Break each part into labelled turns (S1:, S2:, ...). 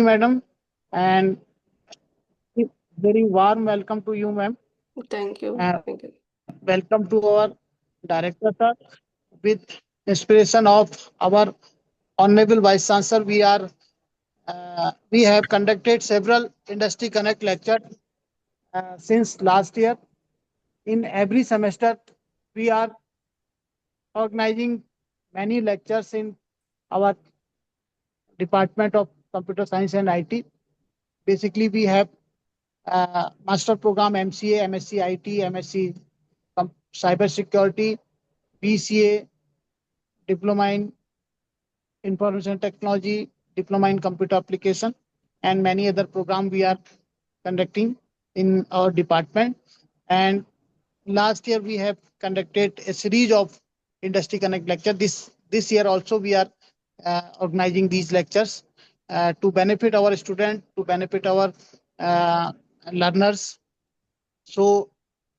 S1: madam, and very warm welcome to you, ma'am.
S2: Thank you. Thank you.
S1: Welcome to our director, sir. With inspiration of our honorable vice chancellor, we have conducted several industry connect lectures since last year. In every semester, we are organizing many lectures in our Department of Computer Science and IT. Basically, we have master program MCA, MSc IT, MSc Cyber Security, BCA, Diploma in Information Technology, Diploma in Computer Application, and many other programs we are conducting in our department. And last year we have conducted a series of industry connect lecture. This year also we are organizing these lectures to benefit our students, to benefit our learners. So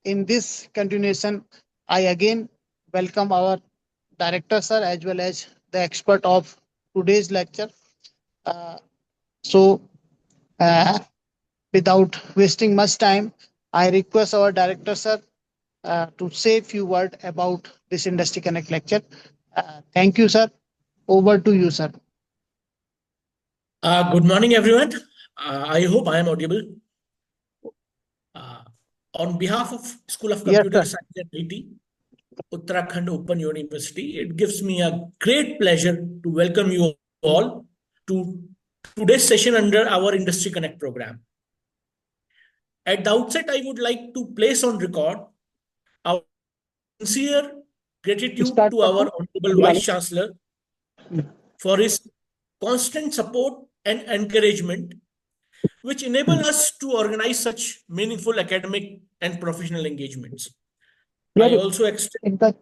S1: in this continuation, I again welcome our director, sir, as well as the expert of today's lecture. Uh, so, uh, without wasting much time, I request our director, sir, to say a few words about this Industry Connect lecture. Thank you, sir. Over to you, sir.
S3: Good morning, everyone. I hope I am audible. Uh, on behalf of School of
S1: Yes,
S3: Computer
S1: sir.
S3: Science and IT, Uttarakhand Open University, it gives me a great pleasure to welcome you all to today's session under our Industry Connect program. At the outset, I would like to place on record our sincere gratitude to our Honorable Vice Chancellor for his constant support and encouragement, which enable us to organize such meaningful academic and professional engagements. I also extend a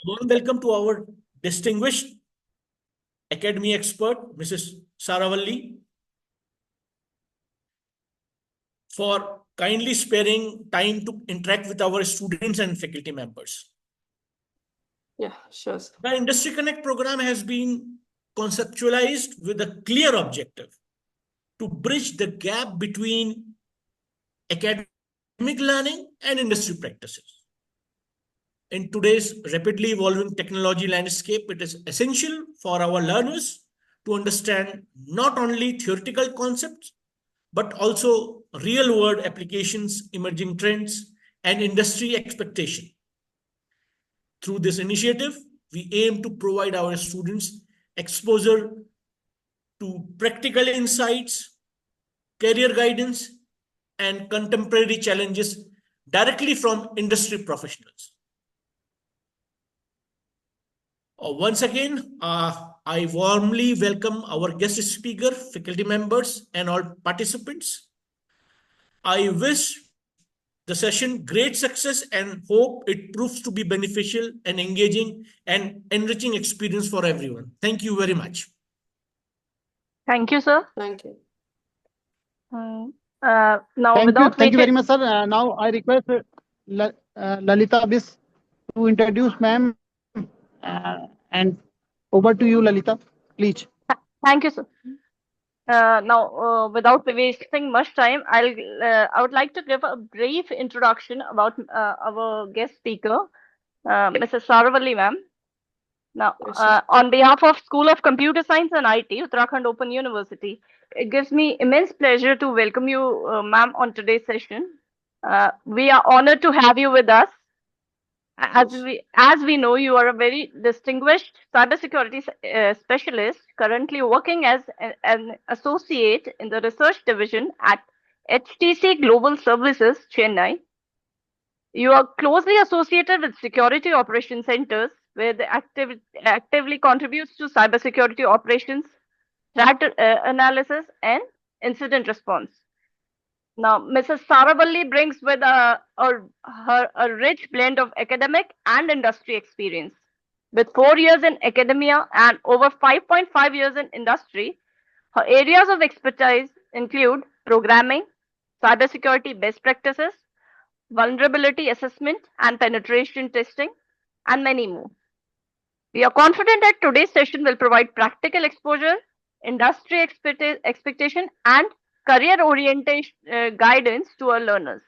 S3: warm welcome to our distinguished academy expert, Mrs. Saravalli, for kindly sparing time to interact with our students and faculty members.
S2: Yeah, sure.
S3: The Industry Connect program has been conceptualized with a clear objective to bridge the gap between academic learning and industry practices. In today's rapidly evolving technology landscape, it is essential for our learners to understand not only theoretical concepts, but also real-world applications, emerging trends, and industry expectation. Through this initiative, we aim to provide our students exposure to practical insights, career guidance, and contemporary challenges directly from industry professionals. Once again, I warmly welcome our guest speaker, faculty members, and all participants. I wish the session great success and hope it proves to be beneficial and engaging and enriching experience for everyone. Thank you very much.
S4: Thank you, sir.
S2: Thank you.
S1: Thank you very much, sir. Now I request Lalita Bis to introduce ma'am, and over to you, Lalita, please.
S4: Thank you, sir. Without wasting much time, I would like to give a brief introduction about our guest speaker, Mrs. Saravalli, ma'am. Now, on behalf of School of Computer Science and IT, Uttarakhand Open University, it gives me immense pleasure to welcome you, ma'am, on today's session. We are honored to have you with us. As we know, you are a very distinguished cybersecurity specialist, currently working as an associate in the research division at HTC Global Services, Chennai. You are closely associated with security operation centers, where they actively contributes to cybersecurity operations, threat analysis, and incident response. Now, Mrs. Saravalli brings with her a rich blend of academic and industry experience. With 4 years in academia and over 5.5 years in industry, her areas of expertise include programming, cybersecurity best practices, vulnerability assessment and penetration testing, and many more. We are confident that today's session will provide practical exposure industry expectation, and career orientation guidance to our learners.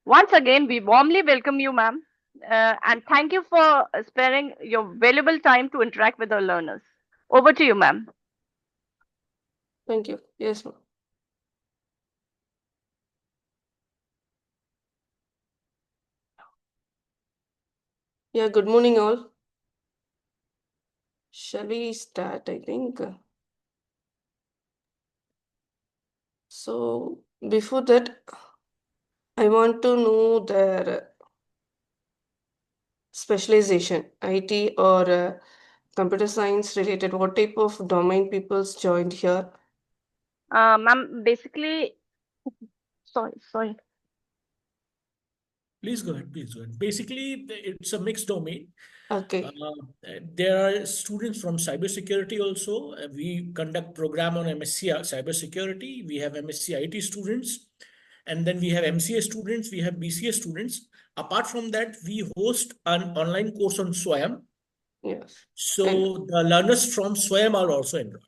S4: Once again, we warmly welcome you, ma'am, and thank you for sparing your valuable time to interact with our learners. Over to you, ma'am.
S2: Thank you. Yes, ma'am. Yeah, good morning, all. Shall we start? I think. So, before that, I want to know their specialization, IT or computer science related. What type of domain people's joined here?
S4: Ma'am, basically, sorry.
S3: Please go ahead. Please go ahead. Basically, it's a mixed domain.
S2: Okay.
S3: There are students from cybersecurity also. We conduct program on MSc cybersecurity. We have MSc IT students, and then we have MCA students. We have BCA students. Apart from that, we host an online course on SWAYAM.
S2: Yes.
S3: So the learners from SWAYAM are also enrolled.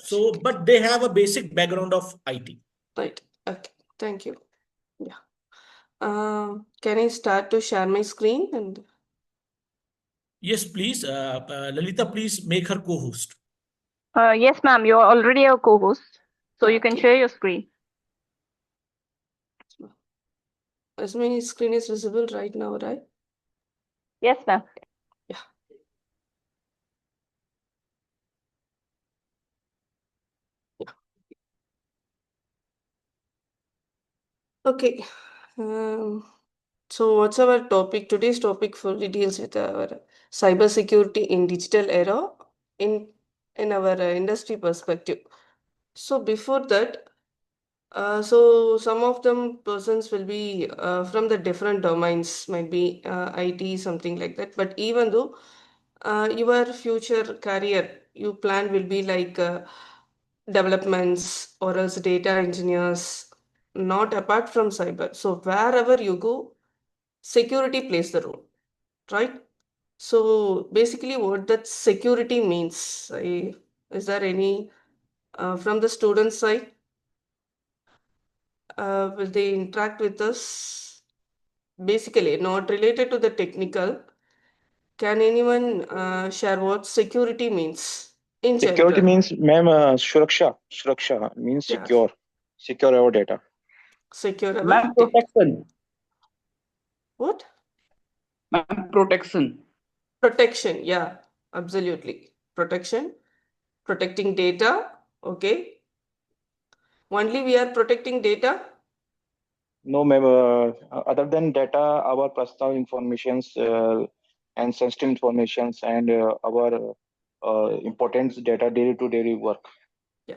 S3: So, but they have a basic background of IT.
S2: Right. Okay. Thank you. Yeah. Can I start to share my screen? And
S3: Yes, please. Lalita, please make her co-host.
S4: Yes, ma'am, you're already a co-host, so
S2: yeah,
S4: you can
S2: okay.
S4: share your screen.
S2: As my screen is visible right now, right?
S4: Yes, ma'am.
S2: Yeah. Okay. So what's our topic? Today's topic fully deals with our cybersecurity in digital era in our industry perspective. So before that, so some of them persons will be from the different domains, might be IT, something like that. But even though your future career you plan will be like developments or else data engineers, not apart from cyber. So wherever you go, security plays the role, right? So basically, what that security means, is there any from the student side? Will they interact with us? Basically, not related to the technical. Can anyone share what security means in
S5: Security
S2: general?
S5: means, ma'am, Suraksha. Suraksha means
S2: Yeah,
S5: secure our data.
S2: secure our
S6: Ma'am,
S2: data.
S6: protection.
S2: What?
S6: Ma'am, protection.
S2: Protection. Yeah, absolutely. Protection. Protecting data. Okay. Only we are protecting data.
S5: No, ma'am, other than data, our personal informations and sensitive informations and our important data daily to daily work.
S2: Yeah.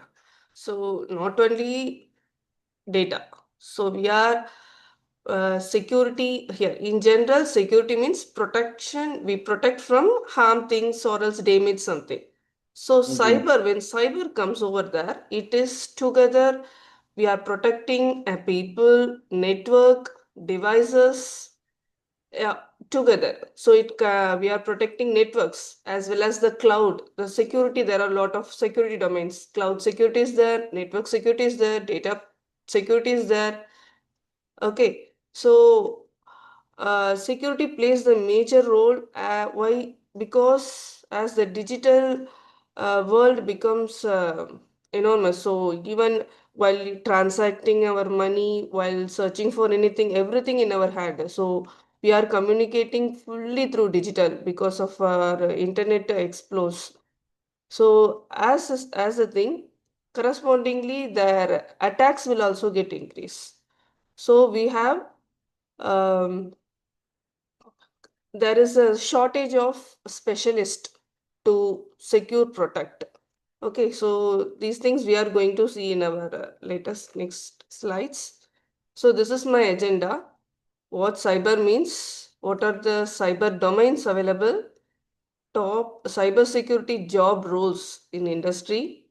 S2: So not only data. So we are security here. In general, security means protection. We protect from harm things or else damage something. So cyber, when cyber comes over there, it is together. We are protecting a people, network, devices, yeah, together. So we are protecting networks as well as the cloud, the security. There are a lot of security domains. Cloud security is there, network security is there, data security is there. Okay, so security plays the major role. Why? Because as the digital world becomes enormous, so even while transacting our money, while searching for anything, everything in our hand. So we are communicating fully through digital because of our internet explodes. So as a thing, correspondingly, their attacks will also get increased. So we have there is a shortage of specialists to secure protect. Okay, so these things we are going to see in our latest next slides. So this is my agenda. What cyber means, what are the cyber domains available, top cybersecurity job roles in industry,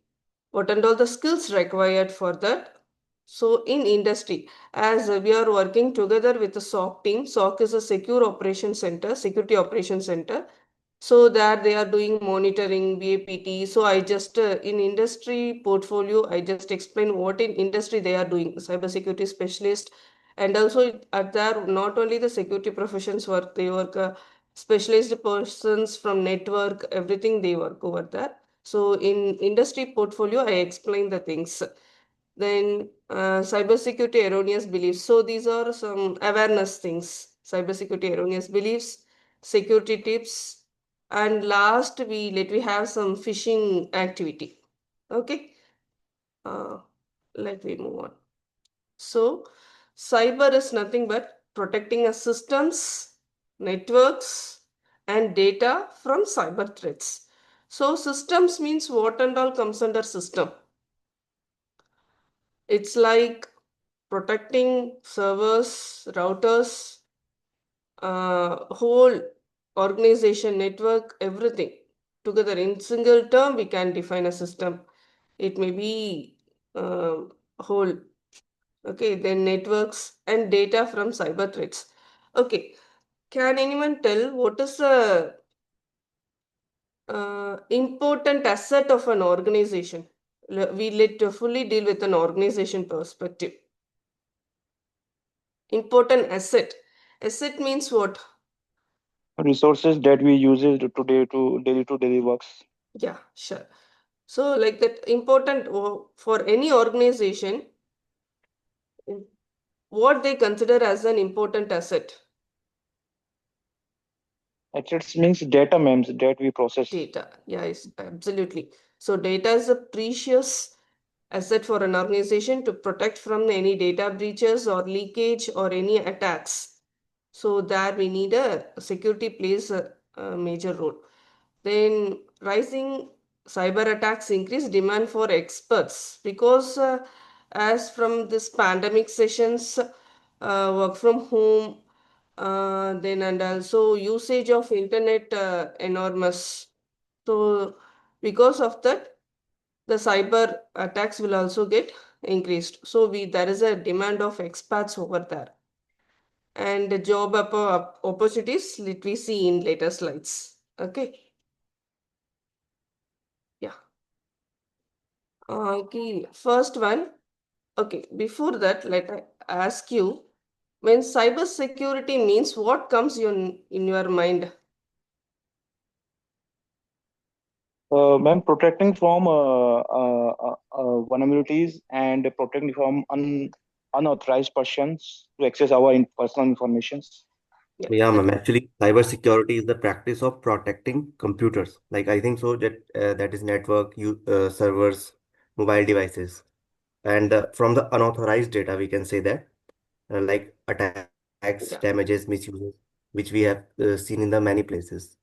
S2: what and all the skills required for that. So in industry, as we are working together with the SOC team, SOC is a secure operation center, security operation center. So there they are doing monitoring, BAPT. So I just in industry portfolio, I just explain what in industry they are doing, cybersecurity specialist. And also at there, not only the security professions work, they work specialized persons from network, everything they work over there. So in industry portfolio, I explain the things. Then cybersecurity erroneous beliefs. So these are some awareness things. Cybersecurity erroneous beliefs, security tips, and last we have some phishing activity. Okay. Let me move on. So cyber is nothing but protecting a systems, networks, and data from cyber threats. So systems means what and all comes under system. It's like protecting servers, routers, whole organization, network, everything together. In single term, we can define a system. It may be whole. Okay, then networks and data from cyber threats. Okay, can anyone tell what is the important asset of an organization? We let fully deal with an organization perspective. Important asset. Asset means what?
S5: Resources that we use it today to daily works.
S2: Yeah, sure. So like that important for any organization, what they consider as an important asset?
S5: Assets means data memes that we process.
S2: Data. Yes, absolutely. So data is a precious asset for an organization to protect from any data breaches or leakage or any attacks. So there we need a security plays a major role. Then rising cyber attacks increase demand for experts because as from this pandemic sessions, work from home, then and also usage of internet enormous. So because of that, the cyber attacks will also get increased. So there is a demand of experts over there. And the job opportunities let we see in later slides. Okay. Yeah. Okay. First one. Okay. Before that, let I ask you, when cyber security means what comes in your mind?
S5: Ma'am, protecting from vulnerabilities and protecting from unauthorized persons to access our personal informations.
S2: Yeah.
S7: Yeah, ma'am. Actually, cybersecurity is the practice of protecting computers. Like I think so that that is network, servers, mobile devices, and from the unauthorized data, we can say that like attacks,
S2: Yeah.
S7: damages, misuses, which we have seen in the many places.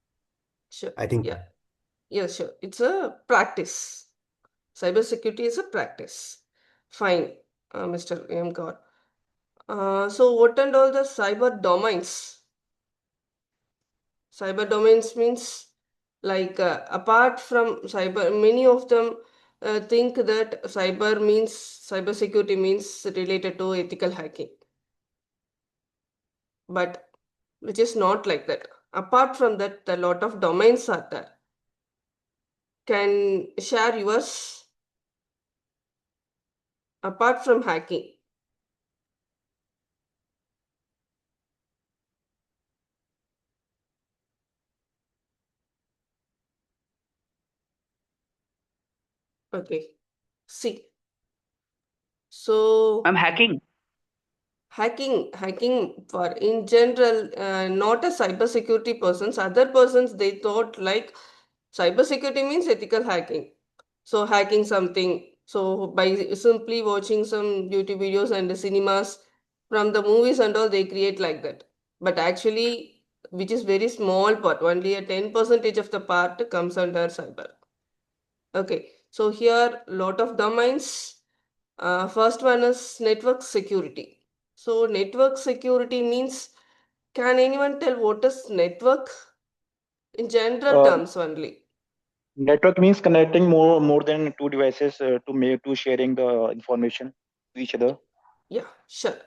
S2: Sure.
S7: I think.
S2: Yeah. Yeah, sure. It's a practice. Cybersecurity is a practice. Fine, Mr. M. Kaur. So what and all the cyber domains? Cyber domains means like apart from cyber, many of them think that cybersecurity means related to ethical hacking, but which is not like that. Apart from that, a lot of domains are there. Can share yours apart from hacking. Okay. See. So
S6: I'm hacking.
S2: hacking for in general, not a cybersecurity persons. Other persons they thought like cybersecurity means ethical hacking. So hacking something. So by simply watching some YouTube videos and the cinemas from the movies and all, they create like that. But actually, which is very small part, only a 10% of the part comes under cyber. Okay, so here lot of domains. First one is network security. So network security means, can anyone tell what is network? In general
S5: Uh,
S2: terms only.
S5: Network means connecting more than two devices to sharing the information to each other.
S2: Yeah, sure.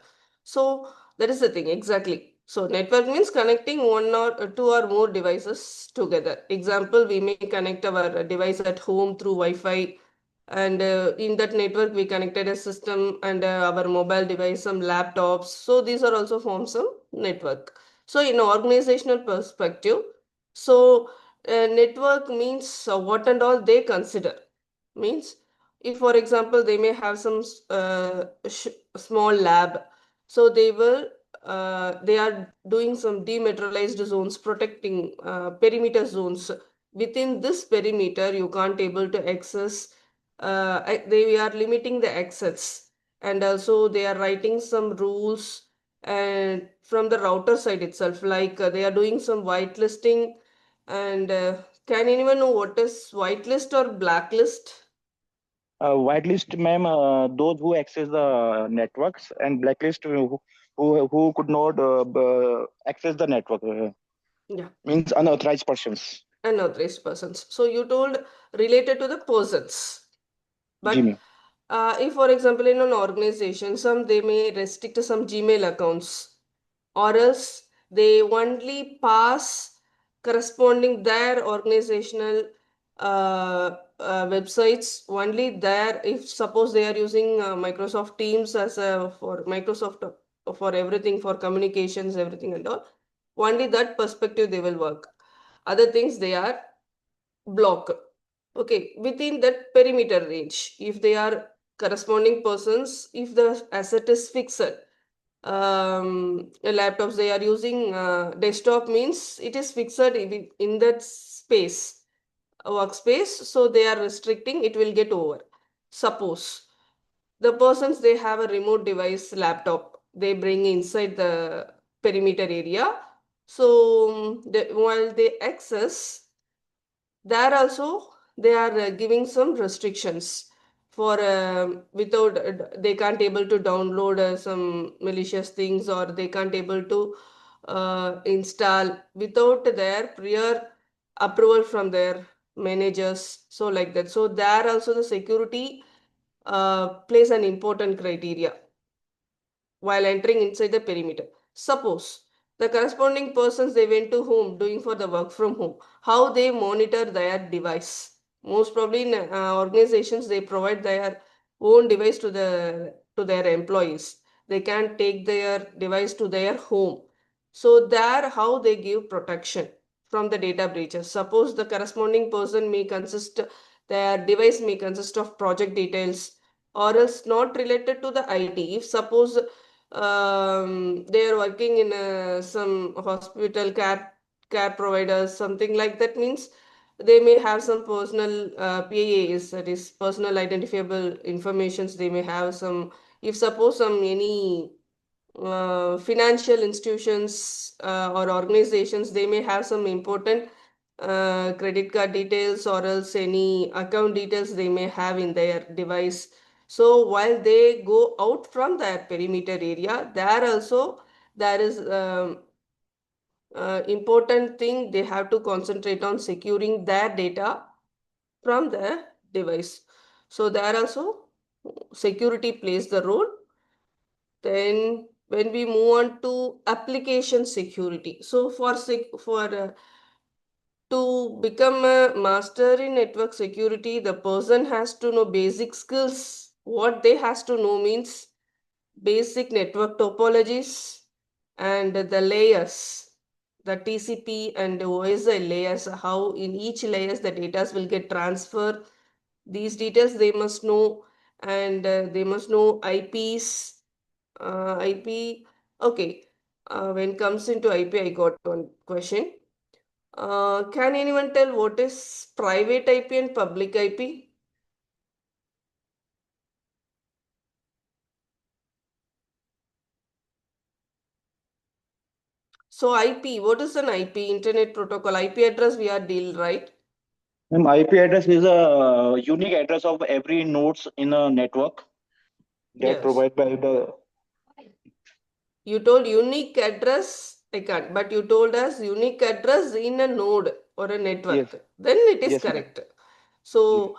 S2: So that is the thing, exactly. So network means connecting one or two or more devices together. Example, we may connect our device at home through Wi-Fi, and in that network we connected a system and our mobile device, some laptops. So these are also forms of network. So in organizational perspective, so network means what and all they consider. Means if, for example, they may have some small lab, so they are doing some dematerialized zones, protecting perimeter zones. Within this perimeter, you can't able to access. They are limiting the access, and also they are writing some rules and from the router side itself, like they are doing some whitelisting. And can anyone know what is whitelist or blacklist?
S5: Whitelist, ma'am, those who access the networks, and blacklist who could not access the network,
S2: Yeah,
S5: means unauthorized persons.
S2: unauthorized persons. So you told related to the persons.
S5: जी
S2: But
S5: ma'am.
S2: if, for example, in an organization, some they may restrict some Gmail accounts, or else they only pass corresponding their organizational websites only there. If suppose they are using Microsoft Teams as a for Microsoft for everything, for communications, everything and all, only that perspective they will work. Other things they are blocked. Okay, within that perimeter range, if they are corresponding persons, if the asset is fixed, laptops they are using desktop means it is fixed in that space, workspace, so they are restricting, it will get over. Suppose the persons they have a remote device laptop, they bring inside the perimeter area, so while they access, there also they are giving some restrictions for without they can't able to download some malicious things, or they can't able to install without their prior approval from their managers, so like that. So there also the security plays an important criteria while entering inside the perimeter. Suppose the corresponding persons they went to home doing for the work from home, how they monitor their device. Most probably in organizations they provide their own device to their employees. They can take their device to their home. So there how they give protection from the data breaches. Suppose the corresponding person may consist, their device may consist of project details, or else not related to the IT. If suppose they are working in some hospital care providers, something like that, means they may have some personal PIAs, that is personal identifiable informations. They may have some, if suppose some any financial institutions or organizations, they may have some important credit card details, or else any account details they may have in their device. So while they go out from their perimeter area, there also there is important thing, they have to concentrate on securing their data from the device. So there also security plays the role. Then when we move on to application security, so to become a master in network security, the person has to know basic skills. What they has to know means basic network topologies and the layers, the TCP and OSI layers, how in each layers the data will get transferred. These details they must know, and they must know IPs, IP. Okay, when comes into IP, I got one question. Can anyone tell what is private IP and public IP? So IP, what is an IP? Internet protocol. IP address we are deal, right?
S5: Ma'am, IP address is a unique address of every nodes in a network that
S2: Yes.
S5: provided by the.
S2: You told unique address, I can't, but you told us unique address in a node or a
S5: Yes,
S2: network. Then it is
S5: yes, ma'am.
S2: correct. So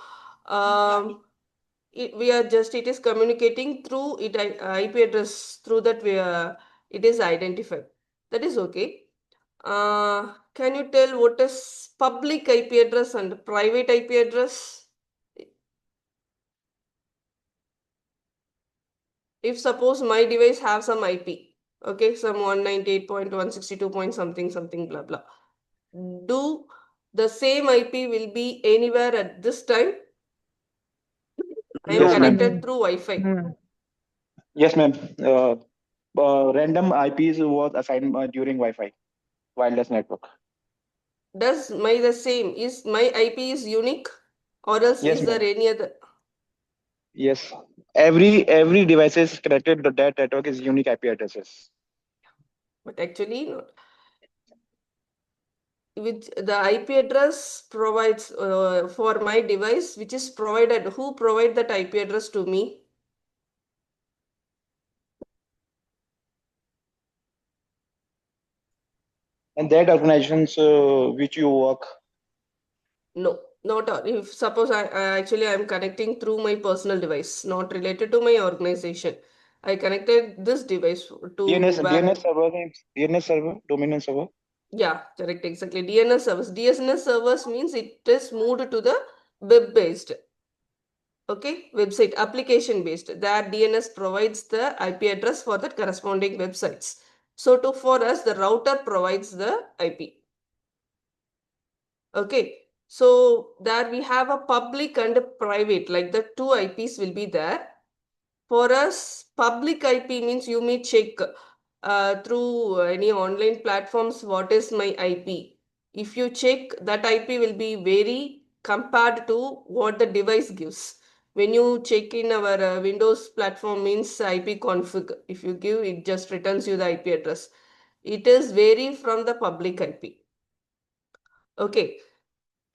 S2: we are just, it is communicating through it IP address, through that we are, it is identified. That is okay. Can you tell what is public IP address and private IP address? If suppose my device have some IP, okay, some 198.162 point something something blah blah. Do the same IP will be anywhere at this time? I am
S5: Yes, ma'am.
S2: connected through Wi-Fi.
S5: Yes, ma'am. Random IPs was assigned during Wi-Fi wireless network.
S2: Does my the same? Is my IP is unique, or else
S5: Yes,
S2: is there
S5: ma'am.
S2: any other?
S5: Yes. Every device is connected to that network is unique IP addresses.
S2: But actually not. Which the IP address provides for my device, which is provided. Who provide that IP address to me?
S5: And that organizations which you work.
S2: No, not all. If suppose I am connecting through my personal device, not related to my organization. I connected this device to
S5: DNS
S2: where,
S5: server names, DNS server, domain server.
S2: yeah, correct, exactly. DNS servers. DNS servers means it is moved to the web-based, okay, website, application-based. That DNS provides the IP address for the corresponding websites. So for us, the router provides the IP. Okay, so there we have a public and a private, like the two IPs will be there. For us, public IP means you may check through any online platforms what is my IP. If you check, that IP will be very compared to what the device gives. When you check in our Windows platform means IP config. If you give, it just returns you the IP address. It is vary from the public IP. Okay,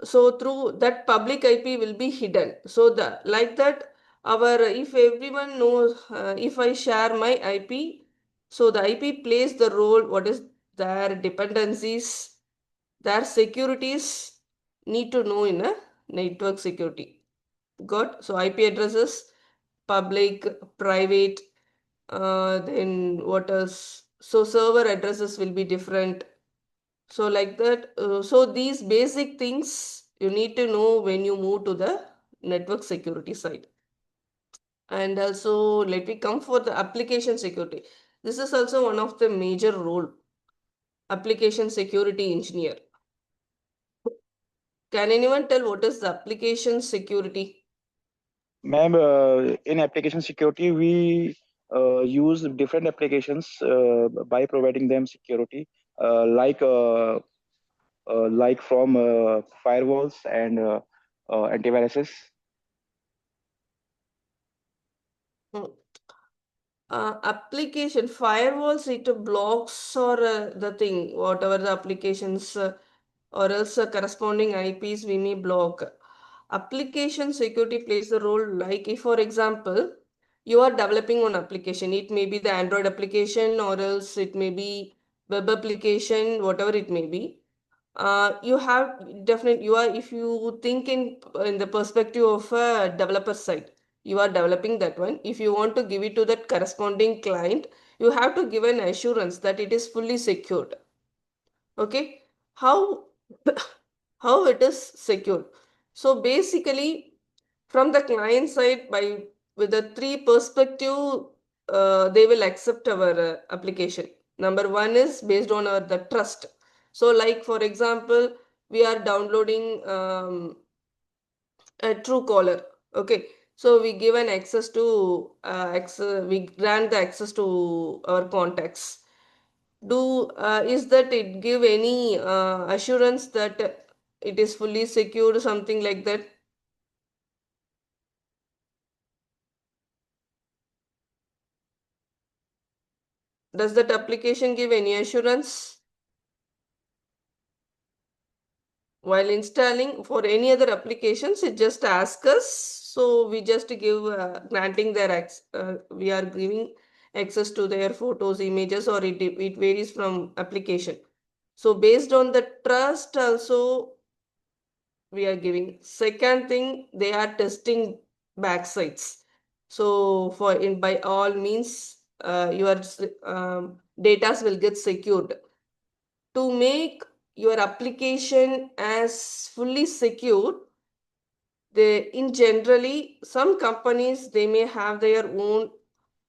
S2: so through that public IP will be hidden. So the like that our if everyone knows if I share my IP, so the IP plays the role. What is their dependencies, their securities need to know in a network security. Got so IP addresses, public, private. Then what else? So server addresses will be different, so like that, so these basic things you need to know when you move to the network security side. And also let me come for the application security. This is also one of the major role, application security engineer. Can anyone tell what is the application security?
S5: Ma'am, in application security, we use different applications by providing them security, uh, like uh, like from firewalls and antiviruses.
S2: Hmm. Application firewalls, it blocks or the thing, whatever the applications or else corresponding IPs we may block. Application security plays a role like if, for example, you are developing an application, it may be the Android application or else it may be web application, whatever it may be. You have definitely you are if you think in the perspective of a developer side, you are developing that one. If you want to give it to that corresponding client, you have to give an assurance that it is fully secured. Okay, how how it is secured? So basically, from the client side, by with the three perspective, they will accept our application. Number one is based on our the trust. So like for example, we are downloading a true caller. Okay, so we give an access to we grant the access to our contacts. Do is that it give any assurance that it is fully secured, something like that? Does that application give any assurance while installing? For any other applications, it just asks us, so we just give granting their we are giving access to their photos, images, or it varies from application. So based on the trust also we are giving. Second thing, they are testing backsides. So for in by all means, you are data will get secured. To make your application as fully secured, in generally some companies they may have their own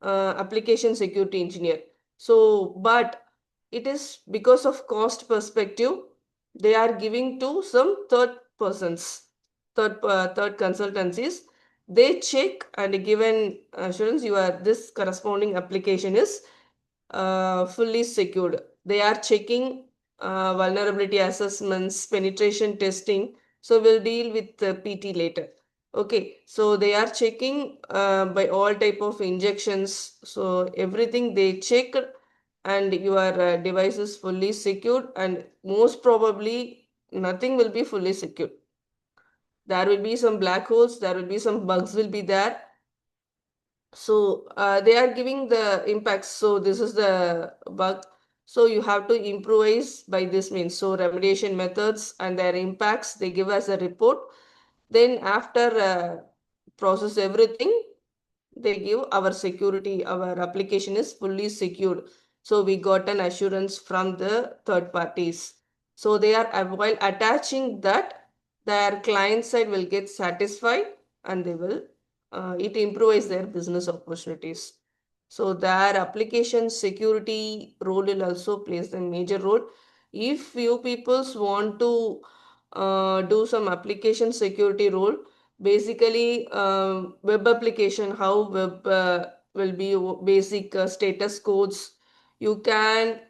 S2: application security engineer. So, but it is because of cost perspective, they are giving to some third persons, third consultancies. They check and give an assurance your this corresponding application is fully secured. They are checking vulnerability assessments, penetration testing. So we'll deal with the PT later. Okay, so they are checking by all type of injections. So everything they check, and your device is fully secured, and most probably nothing will be fully secured. There will be some black holes, there will be some bugs will be there. So they are giving the impacts. So this is the bug. So you have to improvise by this means. So remediation methods and their impacts, they give us a report. Then after process everything, they give our security, our application is fully secured. So we got an assurance from the third parties. So they are while attaching that, their client side will get satisfied, and they will it improves their business opportunities. So their application security role will also plays a major role. If you peoples want to do some application security role, basically web application, how web will be basic status codes. You can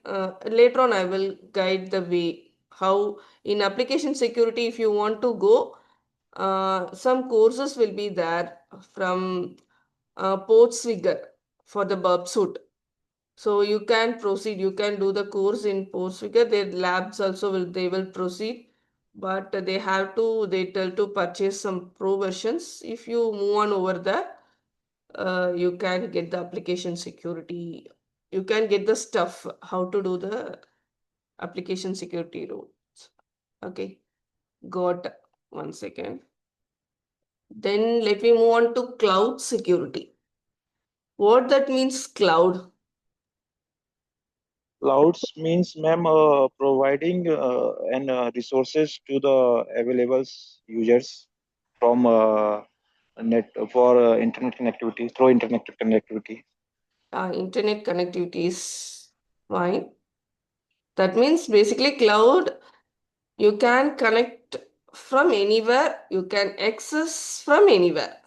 S2: later on I will guide the way how in application security if you want to go, some courses will be there from Portswigger for the burp suit. So you can proceed, you can do the course in Portswigger. Their labs also they will proceed, but they have to, they tell to purchase some pro versions. If you move on over there, you can get the application security. You can get the stuff, how to do the application security rules. Okay, got 1 second. Then let me move on to cloud security. What that means cloud?
S5: Clouds means, ma'am, providing and resources to the available users from net for internet connectivity through internet connectivity.
S2: Internet connectivity is fine. That means basically cloud, you can connect from anywhere, you can access from anywhere.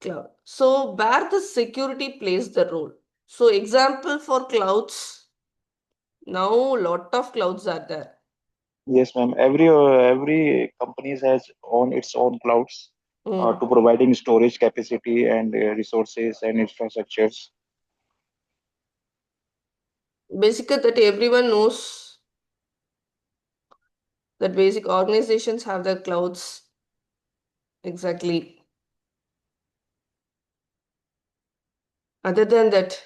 S2: Cloud. So where the security plays the role. So example for clouds, now lot of clouds are there.
S5: Yes, ma'am. Every companies has on its own clouds
S2: Mm.
S5: to providing storage capacity and resources and infrastructures.
S2: Basically that everyone knows that basic organizations have their clouds. Exactly. Other than that,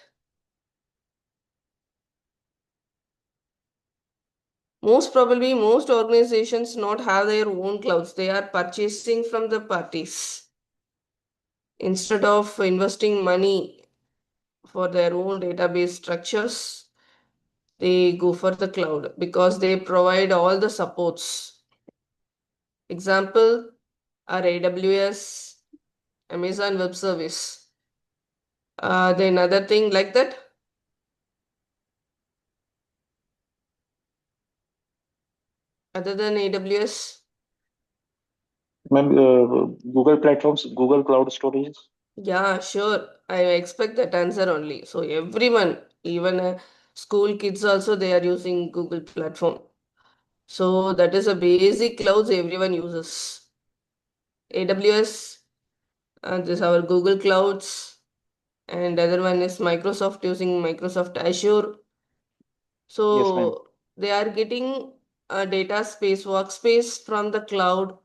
S2: most probably most organizations not have their own clouds. They are purchasing from the parties. Instead of investing money for their own database structures, they go for the cloud because they provide all the supports. Example are AWS, Amazon Web Service. Then other thing like that. Other than AWS,
S5: Ma'am, Google platforms, Google Cloud Storage.
S2: yeah, sure. I expect that answer only. So everyone, even school kids also, they are using Google platform. So that is a basic clouds everyone uses. AWS, this our Google Clouds, and other one is Microsoft using Microsoft Azure.
S5: Yes, ma'am.
S2: So they are getting a data space, workspace from the cloud.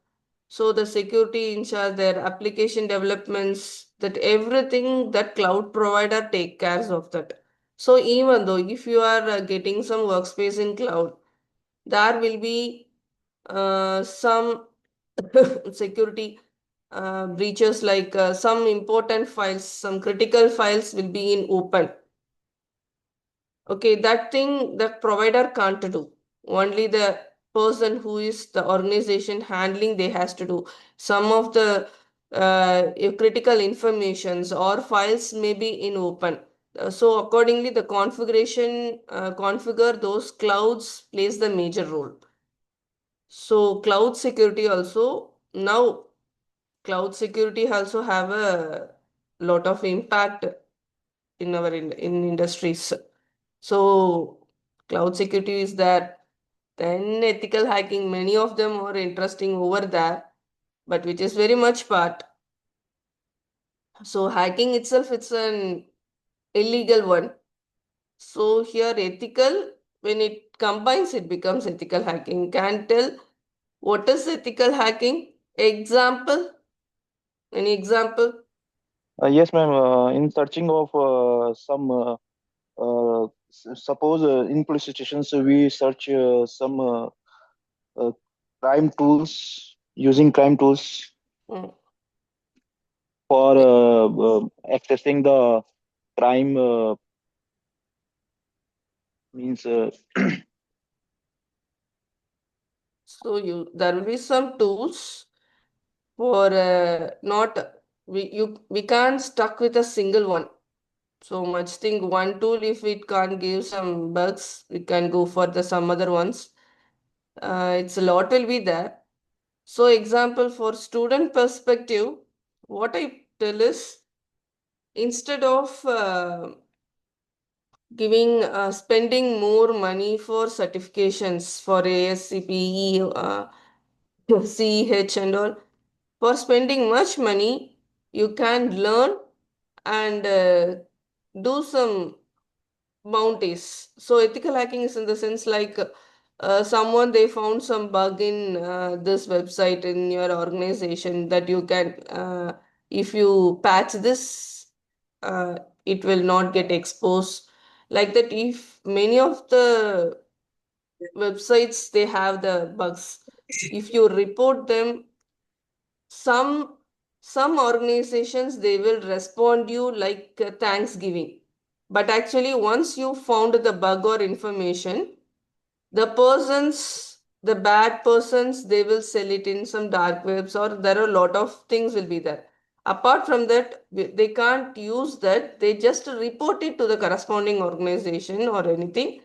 S2: So the security in charge, their application developments, that everything that cloud provider take cares of that. So even though if you are getting some workspace in cloud, there will be some security breaches, like some important files, some critical files will be in open. Okay, that thing the provider can't do. Only the person who is the organization handling they has to do. Some of the critical informations or files may be in open. So accordingly, the configuration configure those clouds plays the major role. So cloud security also now cloud security also have a lot of impact in our in industries. So cloud security is there. Then ethical hacking, many of them are interesting over there, but which is very much part. So hacking itself, it's an illegal one. So here ethical, when it combines, it becomes ethical hacking. Can tell what is ethical hacking? Example? Any example?
S5: Yes, ma'am. In searching of some, suppose in police stations we search some uh, crime tools, using crime tools
S2: Mm.
S5: for accessing the crime means.
S2: So there will be some tools for not we can't stuck with a single one. So much think one tool if it can't give some bugs, we can go for the some other ones. It's a lot will be there. So example for student perspective, what I tell is instead of giving spending more money for certifications for ASCPE, CEH and all, for spending much money, you can learn and do some bounties. So ethical hacking is in the sense like someone they found some bug in this website in your organization that you can if you patch this it will not get exposed. Like that, if many of the websites they have the bugs, if you report them, some some organizations they will respond you like thanksgiving, but actually once you found the bug or information, the persons the bad persons they will sell it in some dark webs, or there are a lot of things will be there. Apart from that, they can't use that, they just report it to the corresponding organization or anything,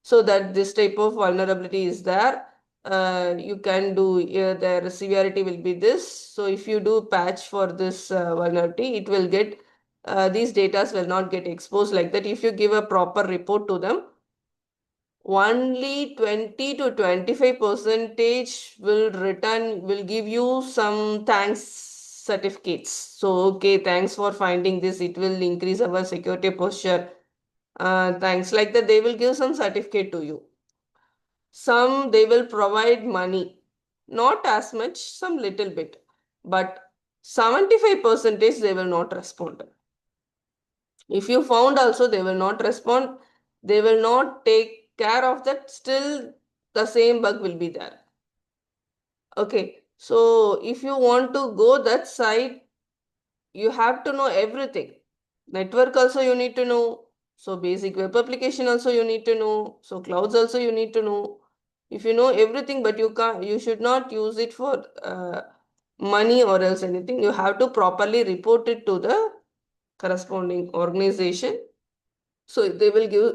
S2: so that this type of vulnerability is there. You can do their severity will be this. So if you do patch for this vulnerability, it will get these data will not get exposed. Like that, if you give a proper report to them, only 20 to 25 percentage will return, will give you some thanks certificates. So okay, thanks for finding this, it will increase our security posture. Thanks, like that they will give some certificate to you. Some they will provide money, not as much, some little bit, but 75 percentage they will not respond. If you found also they will not respond, they will not take care of that, still the same bug will be there. Okay, so if you want to go that side, you have to know everything. Network also you need to know. So basic web application also you need to know. So clouds also you need to know. If you know everything, but you can't, you should not use it for money or else anything. You have to properly report it to the corresponding organization. So they will give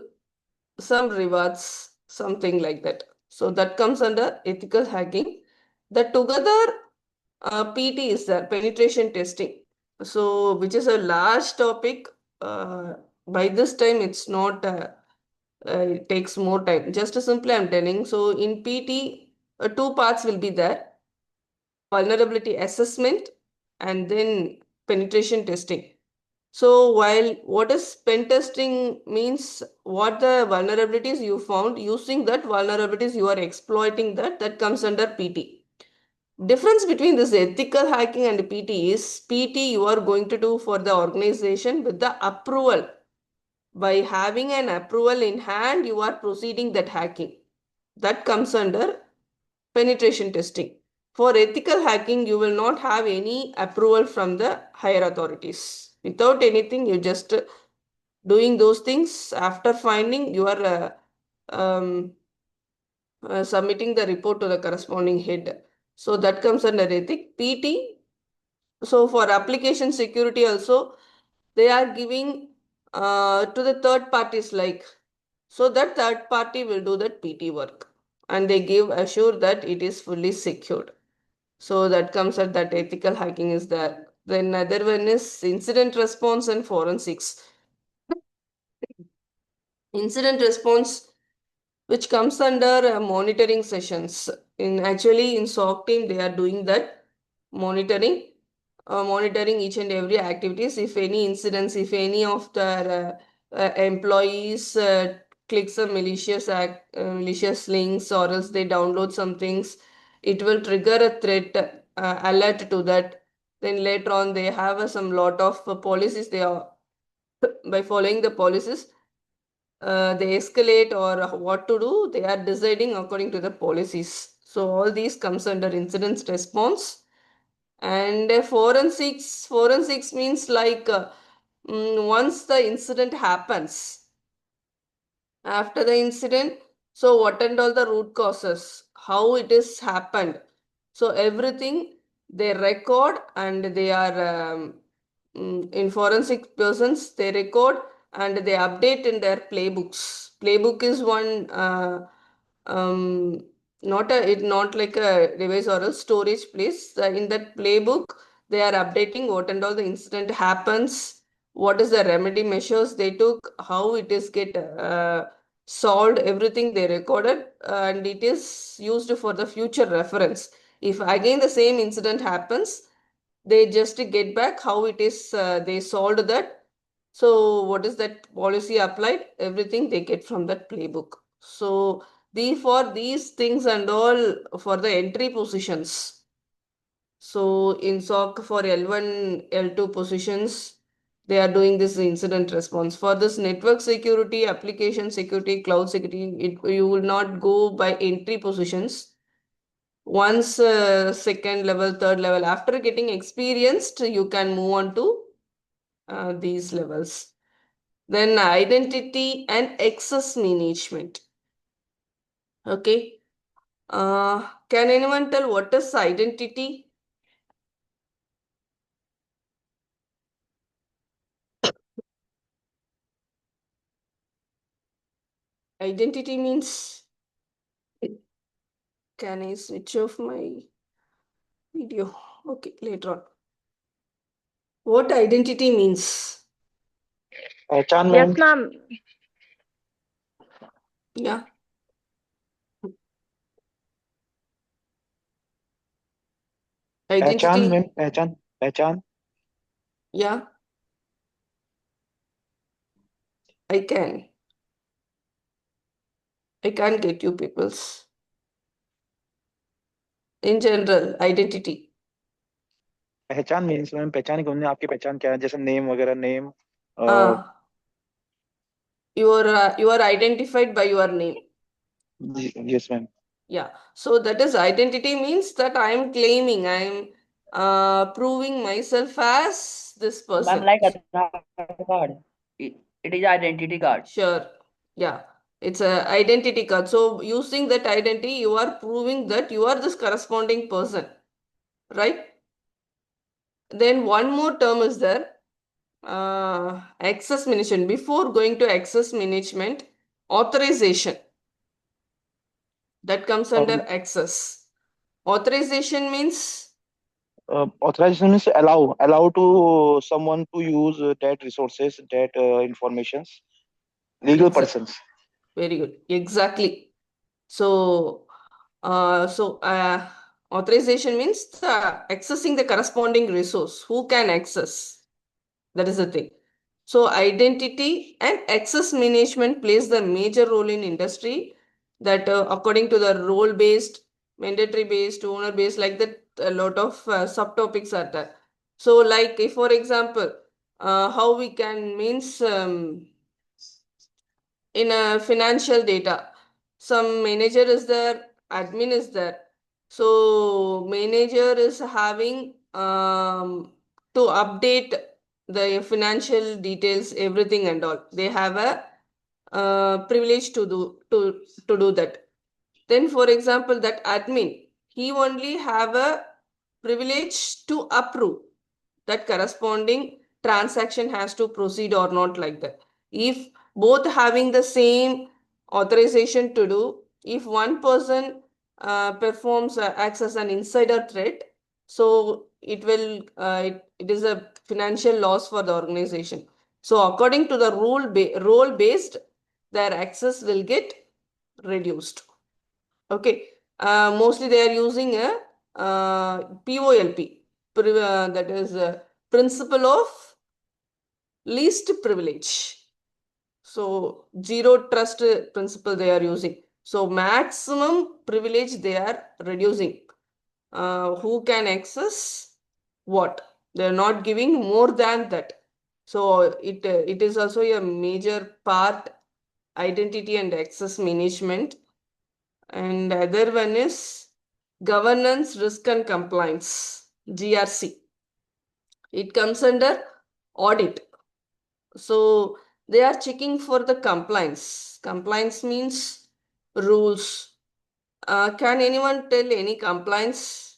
S2: some rewards, something like that. So that comes under ethical hacking. That together, PT is there, penetration testing. So which is a large topic. Uh, by this time, it's not. It takes more time. Just simply, I'm telling. So in PT, two parts will be there: vulnerability assessment and then penetration testing. So while what is pen testing means, what the vulnerabilities you found, using that vulnerabilities you are exploiting that comes under PT. Difference between this ethical hacking and PT is PT you are going to do for the organization with the approval. By having an approval in hand, you are proceeding that hacking. That comes under penetration testing. For ethical hacking, you will not have any approval from the higher authorities. Without anything, you just doing those things. After finding, you are submitting the report to the corresponding head. So that comes under ethic. PT. So for application security also, they are giving to the third parties, like, so that third party will do that PT work, and they give assure that it is fully secured. So that comes at that ethical hacking is there. Then another one is incident response and forensics. Incident response, which comes under monitoring sessions. In SOC team, they are doing that monitoring, monitoring each and every activities. If any incidents, if any of their employees click some malicious links, or else they download some things, it will trigger a threat alert to that. Then later on, they have some lot of policies. They are by following the policies, they escalate or what to do, they are deciding according to the policies. So all these comes under incident response. And forensics means like once the incident happens, after the incident, so what and all the root causes, how it is happened, so everything they record, and they are in forensic persons, they record and they update in their playbooks. Playbook is one not like a device or a storage place. In that playbook, they are updating what and all the incident happens, what is the remedy measures they took, how it is get solved, everything they recorded, and it is used for the future reference. If again the same incident happens, they just get back how it is, they solved that. So what is that policy applied, everything they get from that playbook. So for these things and all, for the entry positions, so in SOC for L1, L2 positions, they are doing this incident response. For this network security, application security, cloud security, you will not go by entry positions. Once second level, third level, after getting experienced, you can move on to these levels. Then identity and access management. Okay. Can anyone tell what is identity? Identity means, can I switch off my video? Okay, later on. What identity means?
S5: Chan
S4: Yes,
S5: ma'am.
S4: ma'am.
S2: Yeah.
S5: पहचान
S2: Identity.
S5: Ma'am पहचान पहचान
S2: Yeah, I can. I can't get you peoples. In general, identity.
S5: पहचान means ma'am पहचान कौन है आपकी पहचान क्या है जैसे नेम वगैरह name
S2: You are identified by your name.
S5: Yes ma'am
S2: Yeah. So that is identity means that I am claiming, I am proving myself as this
S6: Ma'am,
S2: person.
S6: like Aadhaar card. It is identity card.
S2: Sure. Yeah. It's a identity card. So using that identity, you are proving that you are this corresponding person, right? Then one more term is there, access management. Before going to access management, authorization, that comes under access. Authorization means,
S5: authorization means allow to someone to use that resources that informations legal persons.
S2: very good. Exactly. So, authorization means accessing the corresponding resource. Who can access? That is the thing. So, identity and access management plays the major role in industry. That according to the role based, mandatory based, owner based, like that, a lot of subtopics are there. So, like if for example, how we can means in a financial data, some manager is there, admin is there. So manager is having to update the financial details, everything and all. They have a privilege to do that. Then, for example, that admin, he only have a privilege to approve that corresponding transaction has to proceed or not, like that. If both having the same authorization to do, if one person performs acts as an insider threat, so it is a financial loss for the organization. So according to the role based, their access will get reduced. Okay. Mostly they are using a POLP, that is principle of least privilege. So zero trust principle they are using. So maximum privilege they are reducing. Who can access what? They are not giving more than that. So it is also a major part, identity and access management. And other one is governance, risk and compliance, GRC. It comes under audit. So they are checking for the compliance. Compliance means rules. Can anyone tell any compliance?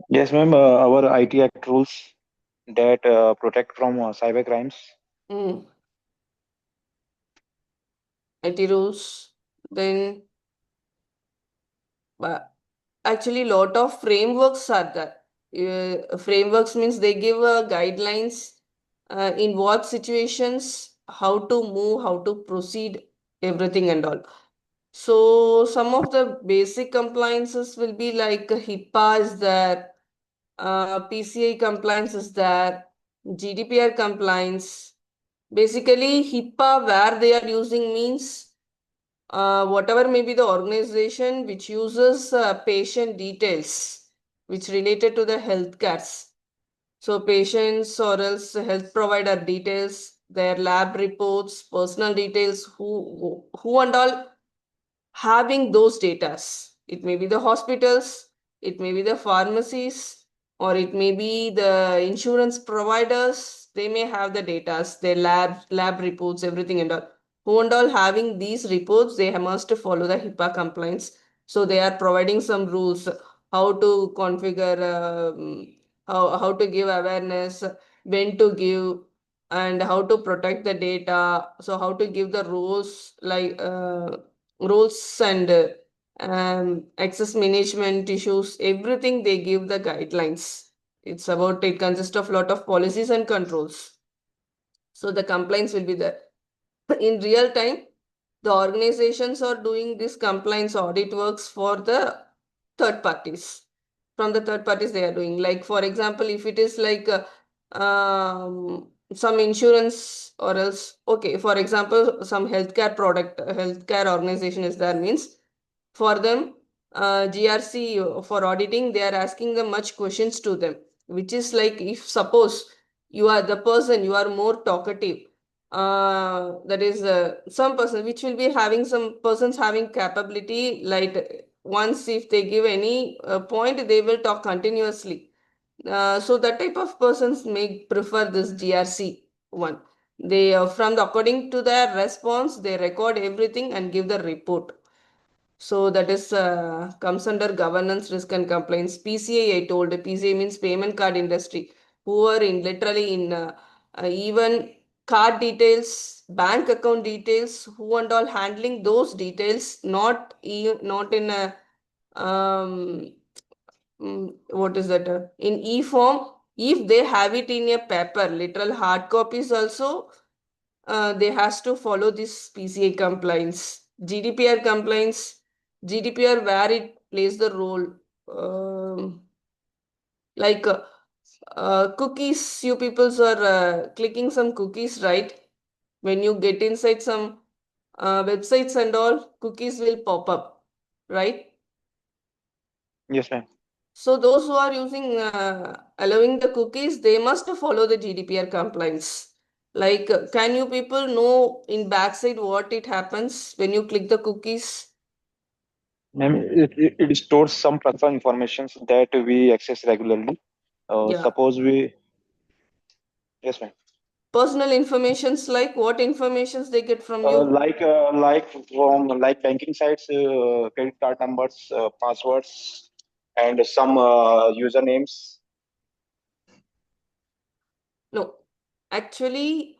S5: Yes, ma'am. Our IT Act rules that protect from cyber crimes.
S2: Mm, IT rules. Then actually lot of frameworks are there. Frameworks means they give guidelines in what situations, how to move, how to proceed, everything and all. So some of the basic compliances will be like HIPAA is there, PCI compliance is there, GDPR compliance. Basically, HIPAA where they are using means whatever may be the organization which uses patient details which related to the health cares. So patients or else health provider details, their lab reports, personal details, who and all having those datas. It may be the hospitals, it may be the pharmacies, or it may be the insurance providers. They may have the datas, their lab reports, everything and all. Who and all having these reports, they must follow the HIPAA compliance. So they are providing some rules how to configure, how to give awareness, when to give, and how to protect the data. So how to give the rules like rules and access management issues, everything they give the guidelines. It consists of lot of policies and controls. So the compliance will be there. In real time, the organizations are doing this compliance audit works for the third parties. From the third parties they are doing. Like for example, if it is like some insurance or else, okay, for example, some healthcare organization is there, means for them, GRC for auditing, they are asking them much questions to them, which is like if suppose you are the person, you are more talkative, that is some person which will be having some persons having capability, like once if they give any point, they will talk continuously. So that type of persons may prefer this GRC one. They from the according to their response, they record everything and give the report. So that is comes under governance, risk and compliance. PCI, I told. PCI means payment card industry, who are in literally in even card details, bank account details, who and all handling those details, not in a what is that in e-form. If they have it in a paper, literal hard copies also, they has to follow this PCI compliance, GDPR compliance, GDPR where it plays the role, like cookies. You peoples are clicking some cookies, right? When you get inside some websites and all, cookies will pop up, right?
S5: Yes, ma'am.
S2: So those who are using allowing the cookies, they must follow the GDPR compliance. Like, can you people know in backside what it happens when you click the cookies?
S5: Ma'am, it stores some personal information that we access regularly.
S2: Yeah.
S5: Suppose we, yes, ma'am.
S2: Personal informations like what informations they get from you?
S5: Like from like banking sites, credit card numbers, passwords, and some usernames.
S2: No, actually,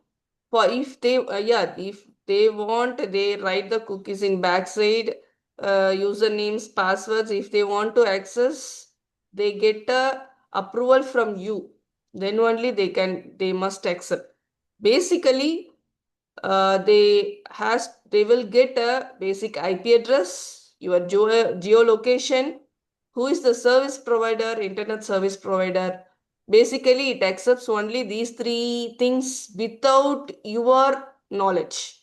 S2: for if they yeah, if they want, they write the cookies in backside, usernames, passwords. If they want to access, they get a approval from you. Then only they must accept. Basically, they will get a basic IP address, your geolocation, who is the service provider, internet service provider. Basically, it accepts only these three things without your knowledge.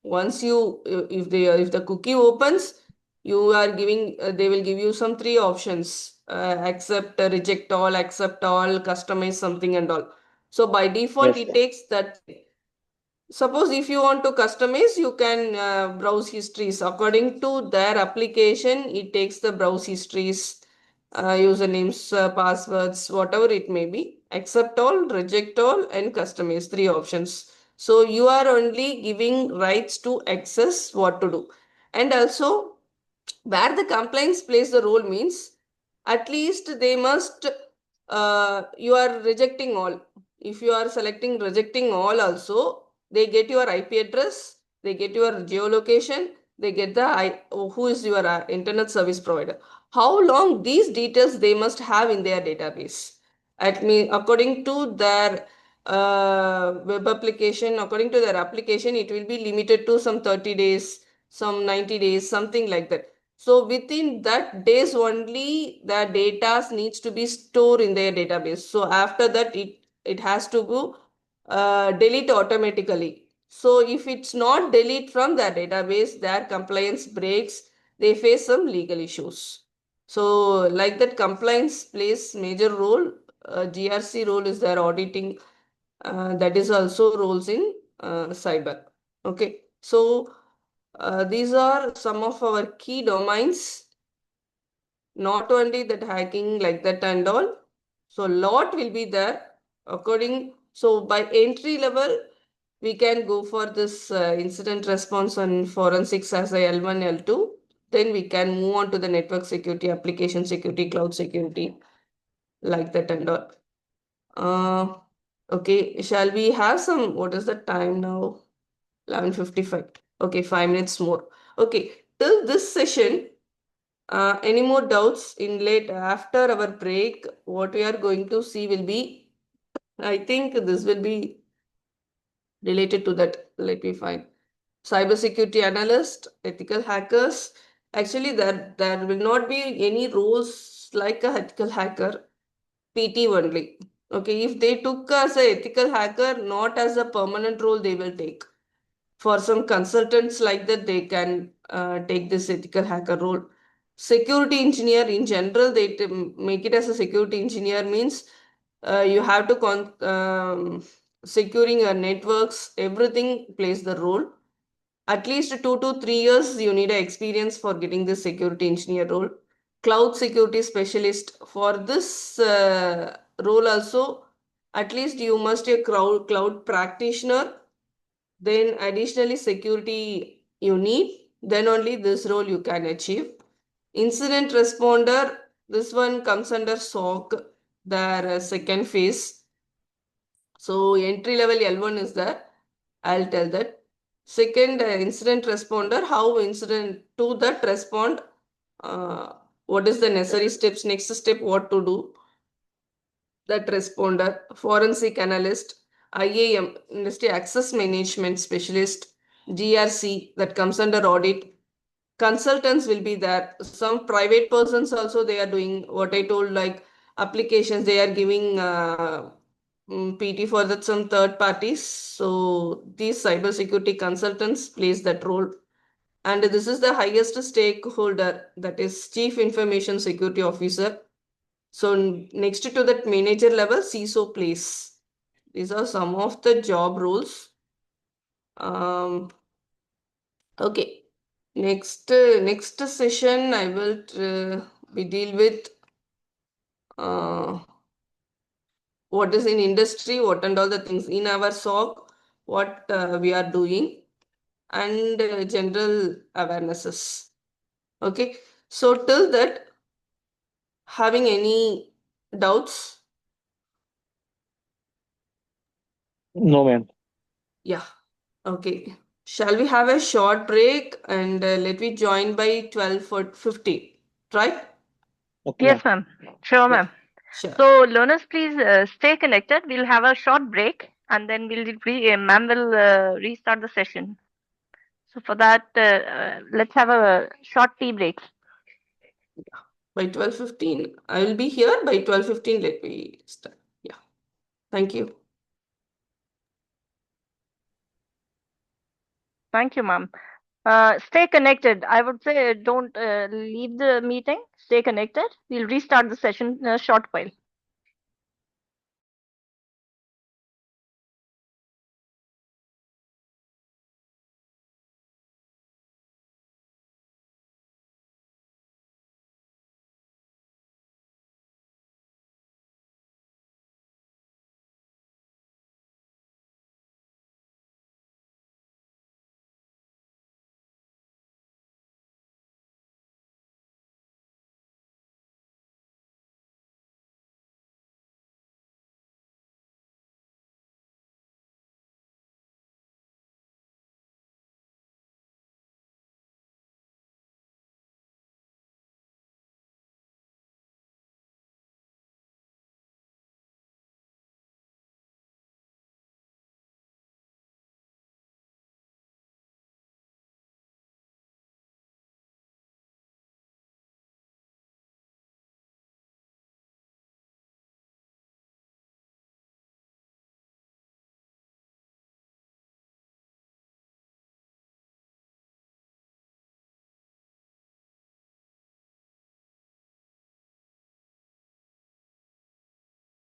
S2: Once you, if the cookie opens, you are giving, they will give you some three options: accept, reject all, customize something, and all. So by default,
S5: Yes,
S2: it takes that. Suppose if you want to customize, you can browse histories. According to their application, it takes the browse histories, usernames, passwords, whatever it may be. Accept all, reject all, and customize. Three options. So you are only giving rights to access what to do. And also, where the compliance plays the role means at least they must, you are rejecting all. If you are selecting rejecting all also, they get your IP address, they get your geolocation, they get the who is your internet service provider. How long these details they must have in their database. At me, according to their web application, according to their application, it will be limited to some 30 days, some 90 days, something like that. So within that days only the data needs to be stored in their database. So after that it has to go delete automatically. So if it's not delete from their database, their compliance breaks, they face some legal issues. So like that, compliance plays major role. GRC role is their auditing. That is also roles in cyber. Okay, so these are some of our key domains. Not only that hacking like that and all. So lot will be there according. So by entry level, we can go for this incident response and forensics as a L1, L2. Then we can move on to the network security, application security, cloud security, like that and all. Okay, shall we have some, what is the time now? 11:55. Okay, 5 minutes more. Okay, till this session, any more doubts in late after our break? What we are going to see will be, I think this will be related to that. Let me find. Cybersecurity analyst, ethical hackers. Actually, there will not be any roles like a ethical hacker, PT only. Okay, if they took as a ethical hacker, not as a permanent role, they will take. For some consultants like that, they can take this ethical hacker role. Security engineer in general, they make it as a security engineer means you have to securing your networks, everything plays the role. At least 2 to 3 years you need a experience for getting this security engineer role. Cloud security specialist, for this role also, at least you must be a cloud practitioner. Then additionally security you need, then only this role you can achieve. Incident responder, this one comes under SOC, their second phase. So entry level L1 is there. I'll tell that. Second, incident responder, how incident to that respond, uh, what is the necessary steps, next step, what to do, that responder. Forensic analyst, IAM, industry access management specialist, GRC, that comes under audit. Consultants will be there. Some private persons also, they are doing what I told, like applications, they are giving PT for that, some third parties. So these cybersecurity consultants plays that role. And this is the highest stakeholder, that is Chief Information Security Officer. So next to that manager level, CISO plays. These are some of the job roles. Okay. Next session, I will we deal with what is in industry, what and all the things in our SOC, what we are doing, and general awarenesses. Okay, so till that, having any doubts?
S5: No, ma'am.
S2: Yeah. Okay. Shall we have a short break and let me join by 12:15, right?
S5: Okay,
S4: Yes,
S5: ma'am.
S4: ma'am. Sure,
S2: Yeah,
S4: ma'am.
S2: sure.
S4: So, learners, please stay connected. We'll have a short break and then ma'am will restart the session. So, for that, let's have a short tea break.
S2: By 12:15, I will be here. By 12:15, let me start. Yeah. Thank you.
S4: Thank you, ma'am. Stay connected. I would say don't leave the meeting. Stay connected. We'll restart the session in a short while.